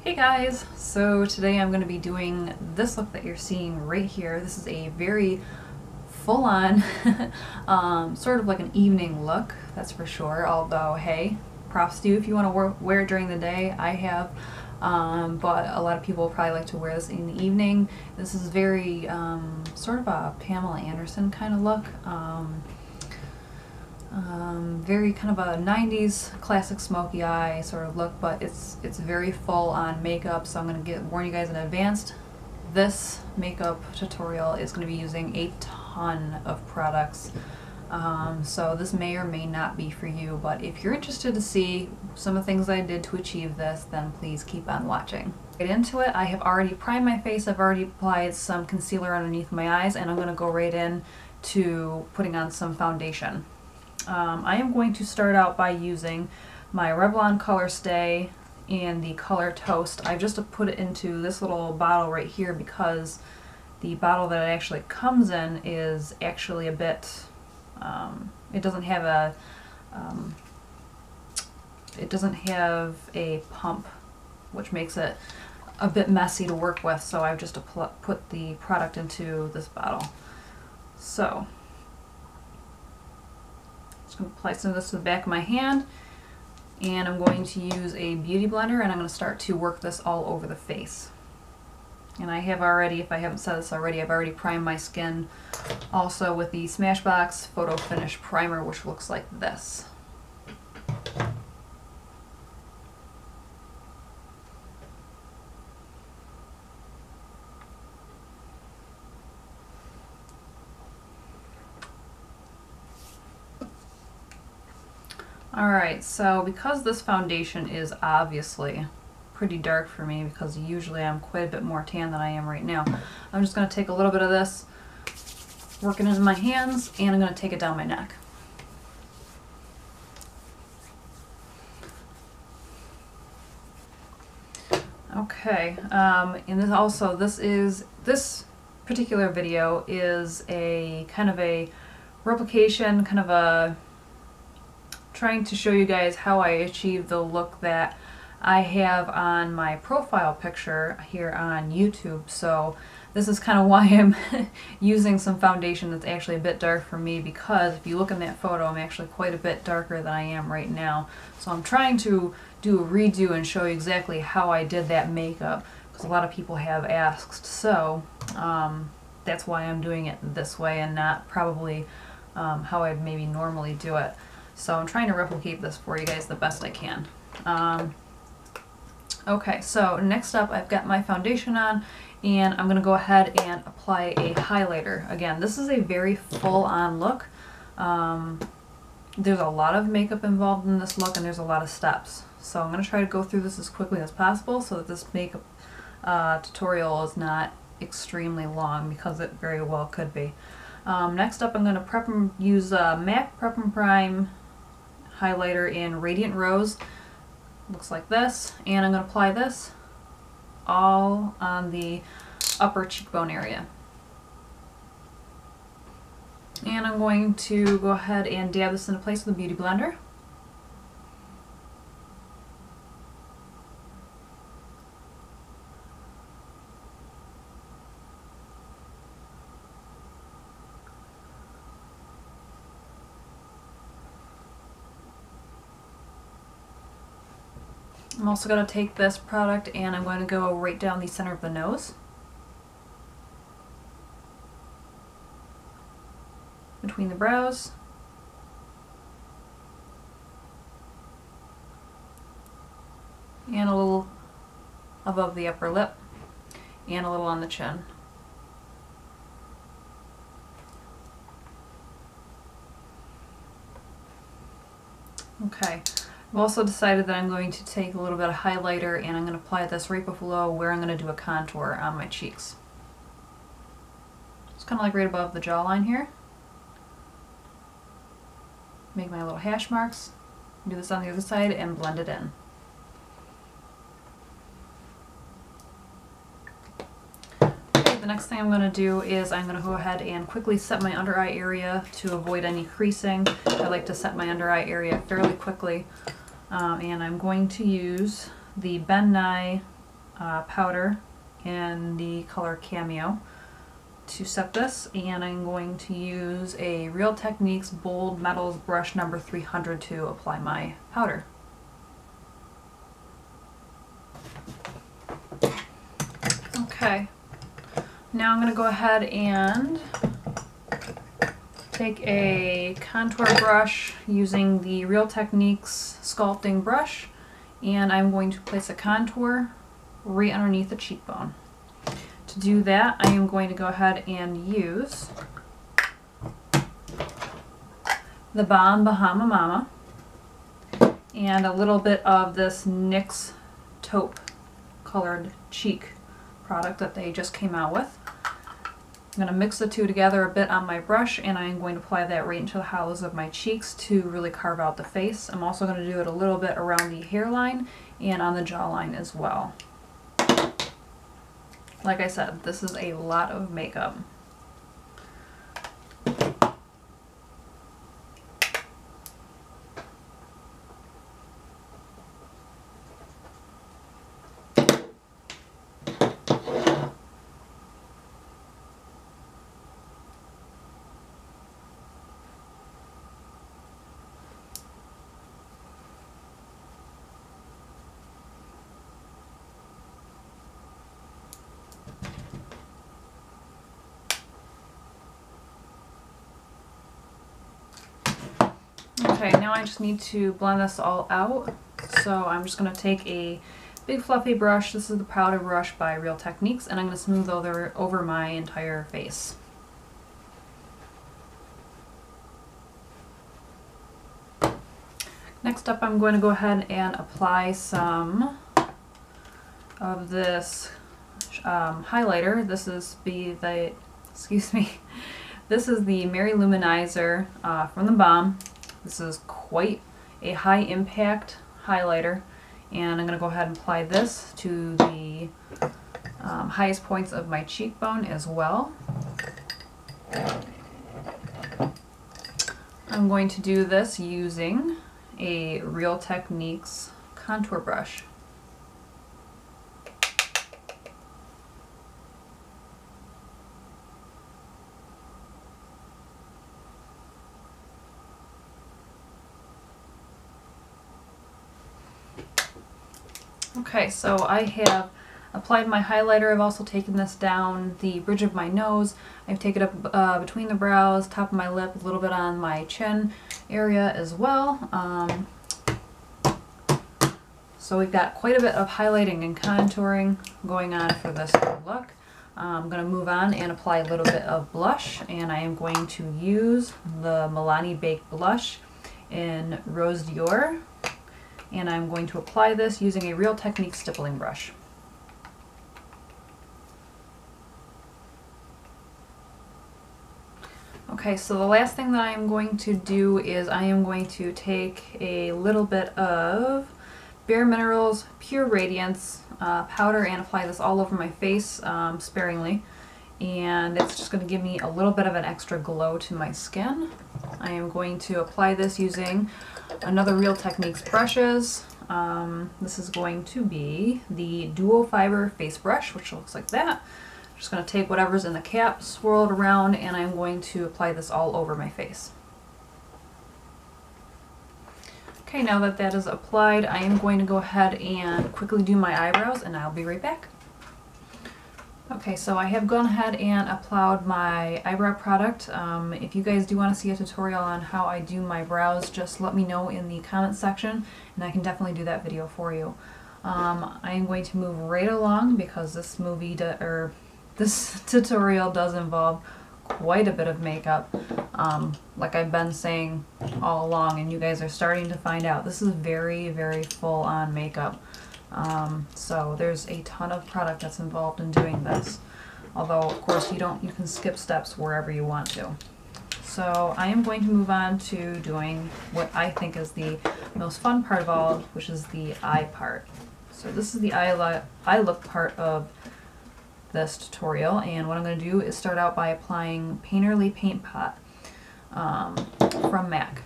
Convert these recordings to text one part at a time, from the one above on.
Hey guys! So today I'm going to be doing this look that you're seeing right here. This is a very full-on, sort of like an evening look, that's for sure. Although, hey, props to you if you want to wear it during the day. I have, but a lot of people probably like to wear this in the evening. This is very sort of a Pamela Anderson kind of look. Very kind of a 90s classic smoky eye sort of look, but it's very full on makeup, so I'm going to warn you guys in advance. This makeup tutorial is going to be using a ton of products, so this may or may not be for you, but if you're interested to see some of the things I did to achieve this, then please keep on watching. Get into it. I have already primed my face, I've already applied some concealer underneath my eyes, and I'm going to go right in to putting on some foundation. I am going to start out by using my Revlon Color Stay and the Color Toast. I've just put it into this little bottle right here because the bottle that it actually comes in is actually a bit, it doesn't have a pump, which makes it a bit messy to work with, so I've just put the product into this bottle. So I'm going to apply some of this to the back of my hand, and I'm going to use a beauty blender, and I'm going to start to work this all over the face. And I have already, if I haven't said this already, I've already primed my skin also with the Smashbox Photo Finish Primer, which looks like this. Alright, so because this foundation is obviously pretty dark for me, because usually I'm quite a bit more tan than I am right now, I'm just going to take a little bit of this, work it into my hands, and I'm going to take it down my neck. Okay, and this particular video is a kind of a replication, kind of a trying to show you guys how I achieved the look that I have on my profile picture here on YouTube. So this is kind of why I'm using some foundation that's actually a bit dark for me, because if you look in that photo, I'm actually quite a bit darker than I am right now. So I'm trying to do a redo and show you exactly how I did that makeup, because a lot of people have asked. So that's why I'm doing it this way and not probably how I'd maybe normally do it. So I'm trying to replicate this for you guys the best I can. Okay, so next up I've got my foundation on, and I'm going to go ahead and apply a highlighter. Again, this is a very full-on look. There's a lot of makeup involved in this look, and there's a lot of steps. So I'm going to try to go through this as quickly as possible so that this makeup tutorial is not extremely long, because it very well could be. Next up I'm going to use MAC Prep and Prime highlighter in Radiant Rose. Looks like this, and I'm going to apply this all on the upper cheekbone area. And I'm going to go ahead and dab this into place with a beauty blender. I'm also going to take this product and I'm going to go right down the center of the nose, between the brows, and a little above the upper lip, and a little on the chin. Okay. I've also decided that I'm going to take a little bit of highlighter and I'm going to apply this right below where I'm going to do a contour on my cheeks. It's kind of like right above the jawline here. Make my little hash marks, do this on the other side, and blend it in. Okay, the next thing I'm going to do is I'm going to go ahead and quickly set my under eye area to avoid any creasing. I like to set my under eye area fairly quickly. And I'm going to use the Ben Nye powder in the color Cameo to set this, and I'm going to use a Real Techniques Bold Metals brush number 300 to apply my powder. Okay, now I'm going to go ahead and take a contour brush using the Real Techniques sculpting brush, and I'm going to place a contour right underneath the cheekbone. To do that, I am going to go ahead and use the Balm Bahama Mama and a little bit of this NYX Taupe colored cheek product that they just came out with. I'm going to mix the two together a bit on my brush, and I'm going to apply that right into the hollows of my cheeks to really carve out the face. I'm also going to do it a little bit around the hairline and on the jawline as well. Like I said, this is a lot of makeup. Okay, now I just need to blend this all out. So I'm just going to take a big fluffy brush. This is the powder brush by Real Techniques, and I'm going to smooth over my entire face. Next up, I'm going to go ahead and apply some of this highlighter. This is this is the Mary Lou Manizer from the Balm. This is quite a high impact highlighter, and I'm going to go ahead and apply this to the highest points of my cheekbone as well. I'm going to do this using a Real Techniques contour brush. Okay, so I have applied my highlighter. I've also taken this down the bridge of my nose. I've taken it up between the brows, top of my lip, a little bit on my chin area as well. So we've got quite a bit of highlighting and contouring going on for this look. I'm going to move on and apply a little bit of blush, and I am going to use the Milani Baked Blush in Rose Dior. And I'm going to apply this using a Real Techniques stippling brush. Okay, so the last thing that I am going to do is I am going to take a little bit of Bare Minerals Pure Radiance powder and apply this all over my face sparingly. And it's just going to give me a little bit of an extra glow to my skin. I am going to apply this using another Real Techniques brushes. This is going to be the Duo Fiber Face Brush, which looks like that. I'm just going to take whatever's in the cap, swirl it around, and I'm going to apply this all over my face. Okay, now that that is applied, I am going to go ahead and quickly do my eyebrows, and I'll be right back. Okay, so I have gone ahead and applied my eyebrow product. If you guys do want to see a tutorial on how I do my brows, just let me know in the comments section, and I can definitely do that video for you. I am going to move right along because this this tutorial does involve quite a bit of makeup. Like I've been saying all along, and you guys are starting to find out, this is very, very full-on makeup. So there's a ton of product that's involved in doing this. Although, of course, you can skip steps wherever you want to. So I am going to move on to doing what I think is the most fun part of all, which is the eye part. So this is the eye look part of this tutorial, and what I'm going to do is start out by applying Painterly Paint Pot from MAC.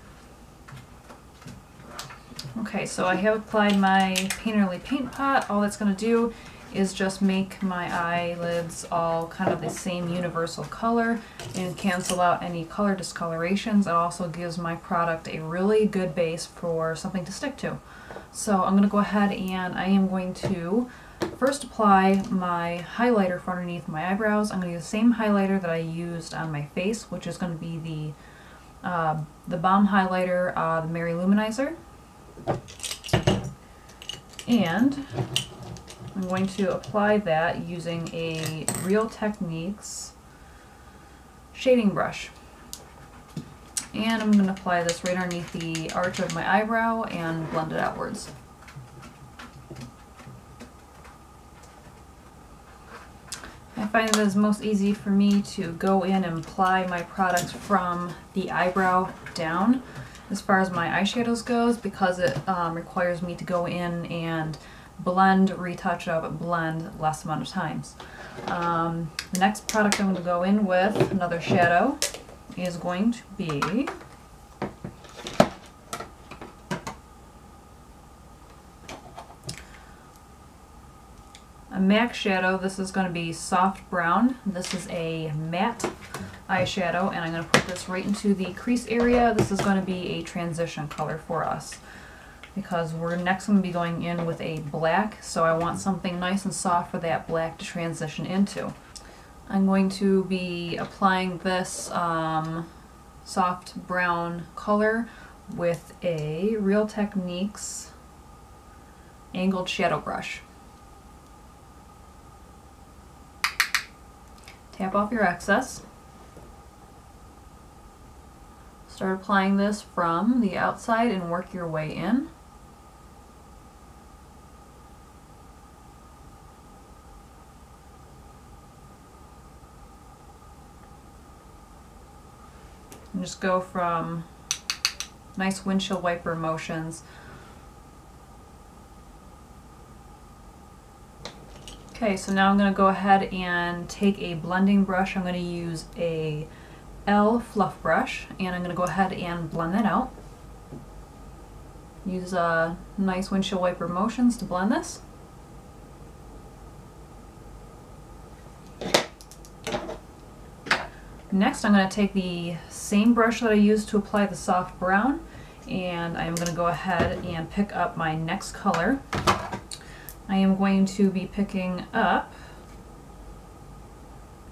Okay, so I have applied my Painterly Paint Pot. All that's going to do is just make my eyelids all kind of the same universal color and cancel out any color discolorations. It also gives my product a really good base for something to stick to. So I'm going to go ahead and I am going to first apply my highlighter for underneath my eyebrows. I'm going to use the same highlighter that I used on my face, which is going to be the Balm highlighter, the Mary Luminizer. And I'm going to apply that using a Real Techniques shading brush. And I'm going to apply this right underneath the arch of my eyebrow and blend it outwards. I find that it's most easy for me to go in and apply my product from the eyebrow down as far as my eyeshadows goes, because it requires me to go in and blend, retouch up, blend less amount of times. The next product I'm going to go in with, another shadow, is going to be a MAC shadow. This is going to be soft brown. This is a matte eyeshadow, and I'm going to put this right into the crease area. This is going to be a transition color for us because we're next going to be going in with a black, so I want something nice and soft for that black to transition into. I'm going to be applying this soft brown color with a Real Techniques angled shadow brush. Tap off your excess. Start applying this from the outside and work your way in. And just go from nice windshield wiper motions. Okay, so now I'm going to go ahead and take a blending brush. I'm going to use a L fluff brush, and I'm going to go ahead and blend that out. Use nice windshield wiper motions to blend this. Next, I'm going to take the same brush that I used to apply the soft brown, and I'm going to go ahead and pick up my next color. I am going to be picking up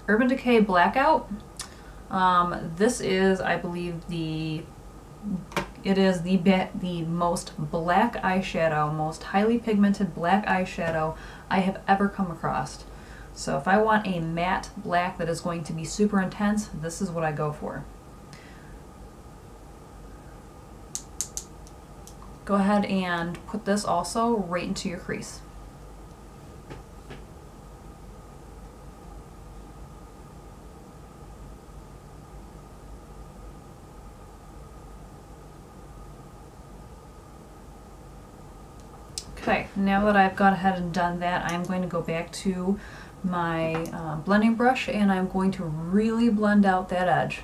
Urban Decay Blackout. This is, I believe, the most black eyeshadow, most highly pigmented black eyeshadow I have ever come across. So if I want a matte black that is going to be super intense, this is what I go for. Go ahead and put this also right into your crease. Okay, now that I've gone ahead and done that, I'm going to go back to my blending brush and I'm going to really blend out that edge.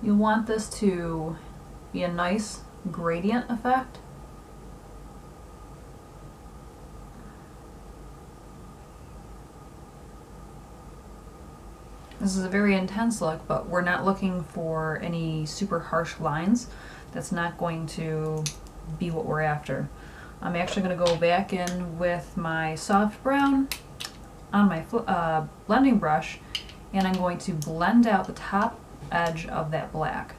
You want this to be a nice gradient effect. This is a very intense look, but we're not looking for any super harsh lines. That's not going to be what we're after. I'm actually going to go back in with my soft brown on my blending brush, and I'm going to blend out the top edge of that black.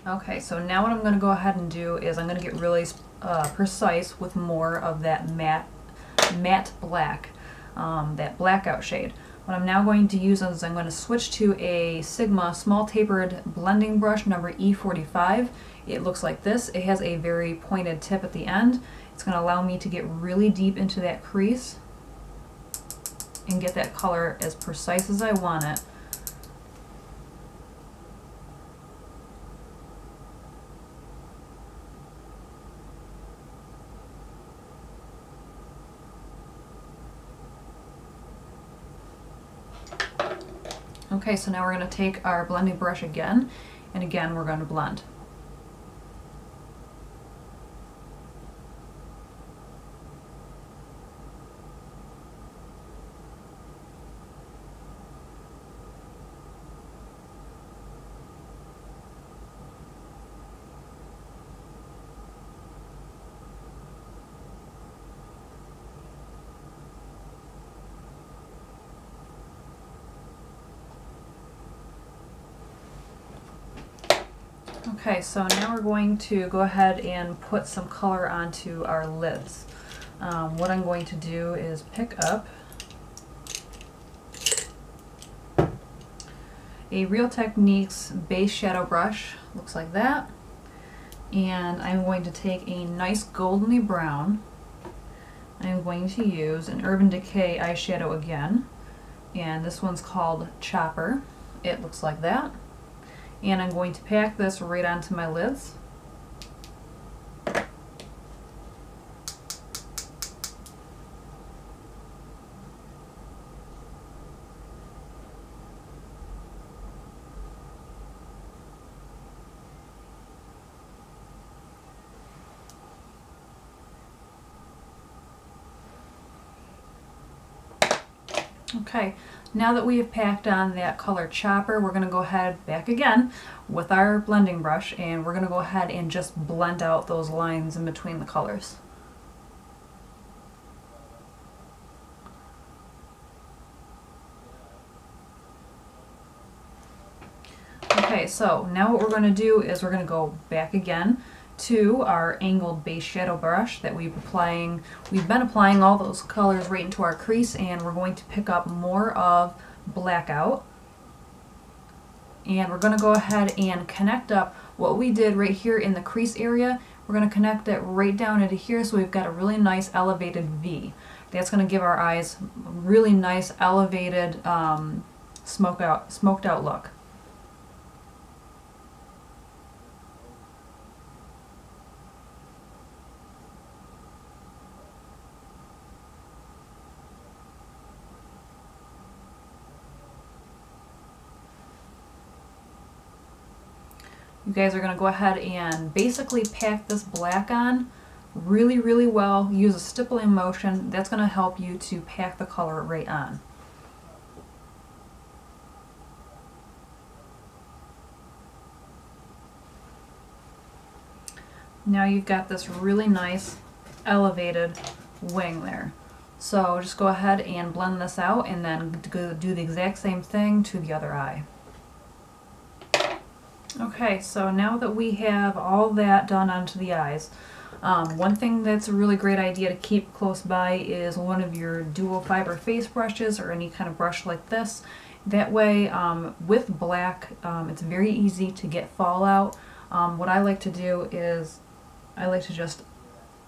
Okay, so now what I'm going to go ahead and do is I'm going to get really precise with more of that matte black, that blackout shade. What I'm now going to use is I'm going to switch to a Sigma small tapered blending brush number E45. It looks like this. It has a very pointed tip at the end. It's going to allow me to get really deep into that crease and get that color as precise as I want it. Okay, so now we're going to take our blending brush again, and again we're going to blend. Okay, so now we're going to go ahead and put some color onto our lids. What I'm going to do is pick up a Real Techniques base shadow brush, looks like that, and I'm going to take a nice goldeny brown. I'm going to use an Urban Decay eyeshadow again, and this one's called Chopper. It looks like that. And I'm going to pack this right onto my lids. Okay, now that we have packed on that color Chopper, we're going to go ahead back again with our blending brush, and we're going to go ahead and just blend out those lines in between the colors. Okay, so now what we're going to do is we're going to go back again to our angled base shadow brush that we've been applying all those colors right into our crease, and we're going to pick up more of Blackout, and we're going to go ahead and connect up what we did right here in the crease area. We're going to connect it right down into here, so we've got a really nice elevated V. That's going to give our eyes a really nice elevated smoked out look. You guys are going to go ahead and basically pack this black on really, really well. Use a stippling motion. That's going to help you to pack the color right on. Now you've got this really nice elevated wing there. So just go ahead and blend this out, and then do the exact same thing to the other eye. Okay, so now that we have all that done onto the eyes, one thing that's a really great idea to keep close by is one of your dual fiber face brushes or any kind of brush like this. That way, with black, it's very easy to get fallout. What I like to do is I like to just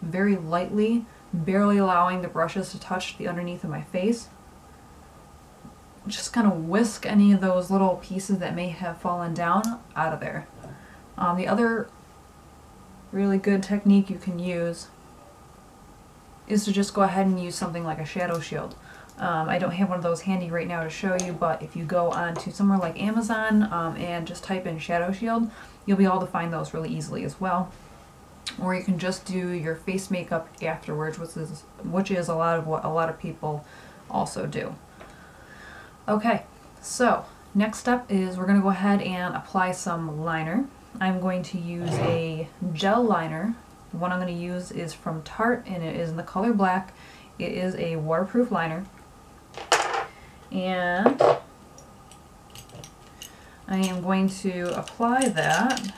very lightly, barely allowing the brushes to touch the underneath of my face, just kind of whisk any of those little pieces that may have fallen down out of there. The other really good technique you can use is to just go ahead and use something like a shadow shield. I don't have one of those handy right now to show you, but if you go onto somewhere like Amazon and just type in shadow shield, you'll be able to find those really easily as well. Or you can just do your face makeup afterwards, which is a lot of what a lot of people also do. Okay, so next up is we're going to go ahead and apply some liner. I'm going to use a gel liner. The one I'm going to use is from Tarte, and it is in the color black. It is a waterproof liner. And I am going to apply that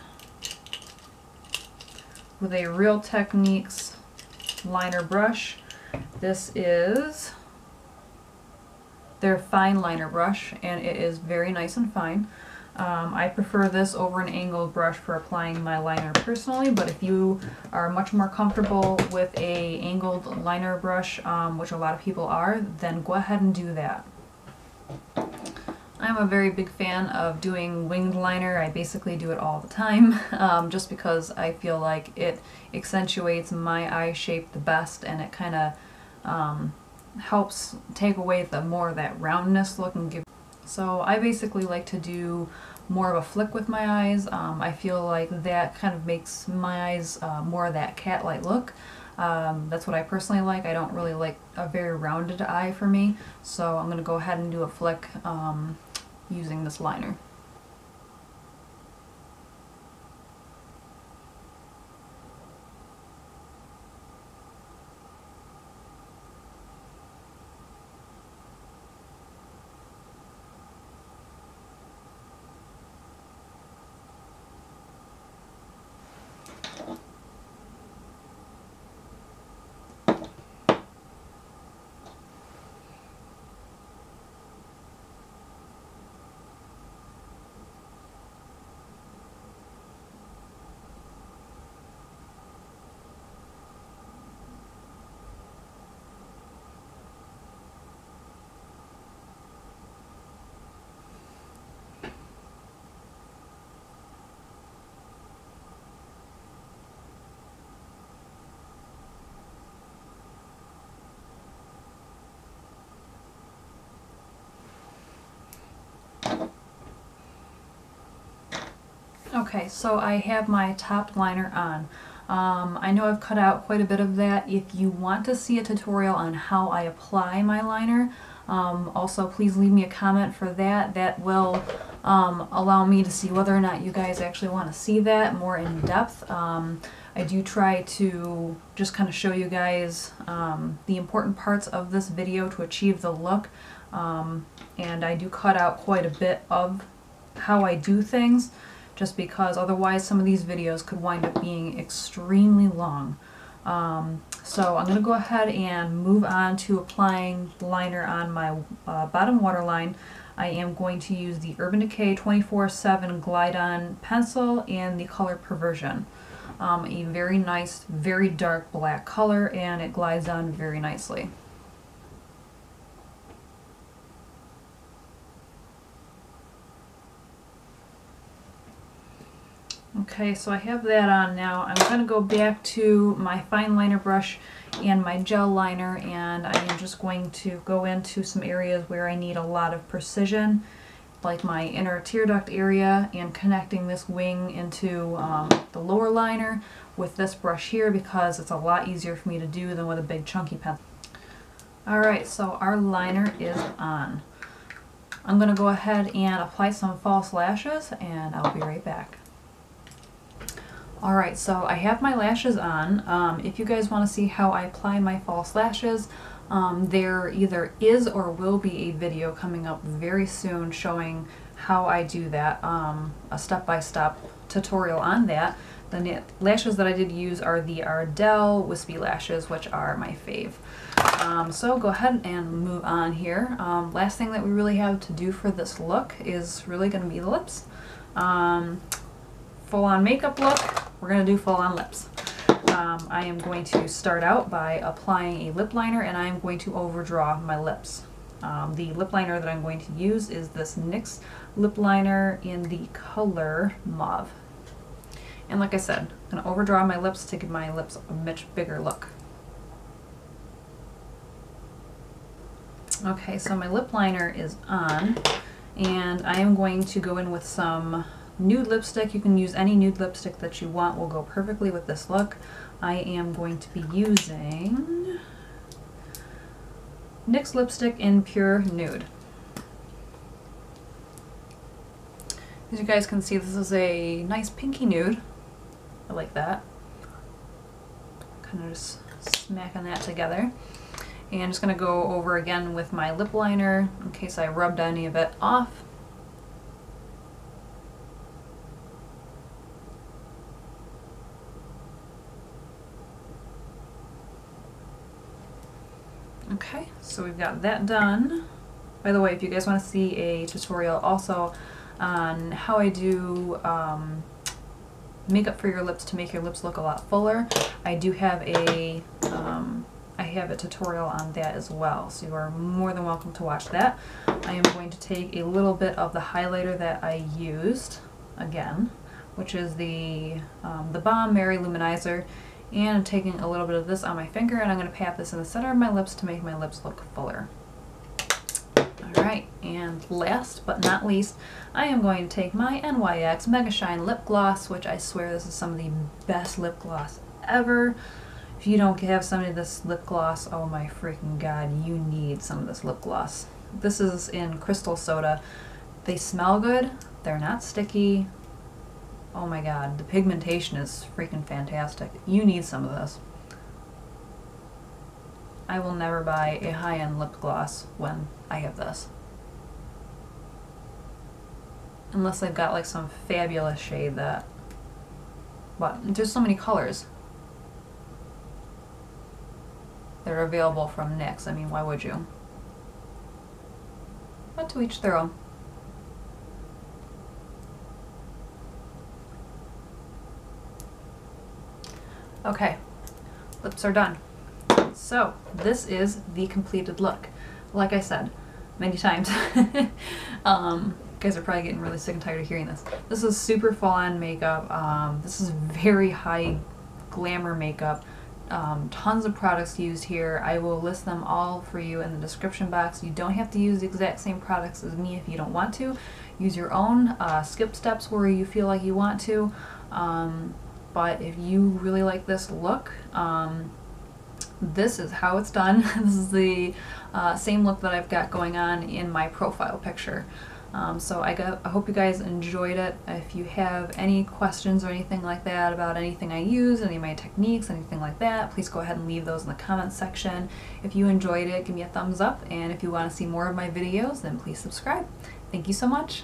with a Real Techniques liner brush. This is their fine liner brush, and it is very nice and fine. I prefer this over an angled brush for applying my liner personally, but if you are much more comfortable with a angled liner brush, which a lot of people are, then go ahead and do that. I'm a very big fan of doing winged liner. I basically do it all the time, just because I feel like it accentuates my eye shape the best, and it kind of helps take away the more of that roundness look and So I basically like to do more of a flick with my eyes. I feel like that kind of makes my eyes more of that cat-like look. That's what I personally like. I don't really like a very rounded eye for me, so I'm going to go ahead and do a flick using this liner. Okay, so I have my top liner on. I know I've cut out quite a bit of that. If you want to see a tutorial on how I apply my liner, also please leave me a comment for that. That will allow me to see whether or not you guys actually want to see that more in depth. I do try to just kind of show you guys the important parts of this video to achieve the look, and I do cut out quite a bit of how I do things, just because otherwise some of these videos could wind up being extremely long. So I'm going to go ahead and move on to applying liner on my bottom waterline. I am going to use the Urban Decay 24/7 Glide On pencil in the color Perversion. A very nice, very dark black color, and it glides on very nicely. Okay, so I have that on now. I'm going to go back to my fine liner brush and my gel liner, and I am just going to go into some areas where I need a lot of precision, like my inner tear duct area, and connecting this wing into the lower liner with this brush here, because it's a lot easier for me to do than with a big chunky pencil. Alright, so our liner is on. I'm going to go ahead and apply some false lashes, and I'll be right back. Alright, so I have my lashes on. If you guys want to see how I apply my false lashes, there either is or will be a video coming up very soon showing how I do that, a step-by-step tutorial on that. The lashes that I did use are the Ardelle Wispy lashes, which are my fave. So go ahead and move on here. Last thing that we really have to do for this look is really going to be the lips. Full-on makeup look, we're going to do full-on lips. I am going to start out by applying a lip liner, and I am going to overdraw my lips. The lip liner that I'm going to use is this NYX Lip Liner in the color Mauve. And like I said, I'm going to overdraw my lips to give my lips a much bigger look. Okay, so my lip liner is on, and I am going to go in with some nude lipstick. You can use any nude lipstick that you want, will go perfectly with this look. I am going to be using NYX lipstick in Pure Nude. As you guys can see, this is a nice pinky nude. I like that. Kind of just smacking that together. And I'm just going to go over again with my lip liner in case I rubbed any of it off. Okay, so we've got that done. By the way, if you guys want to see a tutorial also on how I do makeup for your lips to make your lips look a lot fuller, I do have a tutorial on that as well, so you are more than welcome to watch that. I am going to take a little bit of the highlighter that I used again, which is the Balm Manizer, and I'm taking a little bit of this on my finger, and I'm going to pat this in the center of my lips to make my lips look fuller. Alright. Alright, and last but not least, I am going to take my NYX Mega Shine Lip Gloss, which I swear this is some of the best lip gloss ever. If you don't have some of this lip gloss, oh my freaking god, you need some of this lip gloss. This is in Crystal Soda. They smell good, they're not sticky. Oh my god, the pigmentation is freaking fantastic. You need some of this. I will never buy a high-end lip gloss when I have this. Unless they've got like some fabulous shade that... But there's so many colors that are available from NYX. I mean, why would you? But to each their own. Okay, lips are done. So, this is the completed look. Like I said many times, you guys are probably getting really sick and tired of hearing this. This is super full-on makeup. This is very high glamour makeup. Tons of products used here. I will list them all for you in the description box. You don't have to use the exact same products as me if you don't want to. Use your own. Skip steps where you feel like you want to. But if you really like this look, this is how it's done. This is the same look that I've got going on in my profile picture. So I hope you guys enjoyed it. If you have any questions or anything like that about anything I use, any of my techniques, anything like that, please go ahead and leave those in the comments section. If you enjoyed it, give me a thumbs up, and if you want to see more of my videos, then please subscribe. Thank you so much.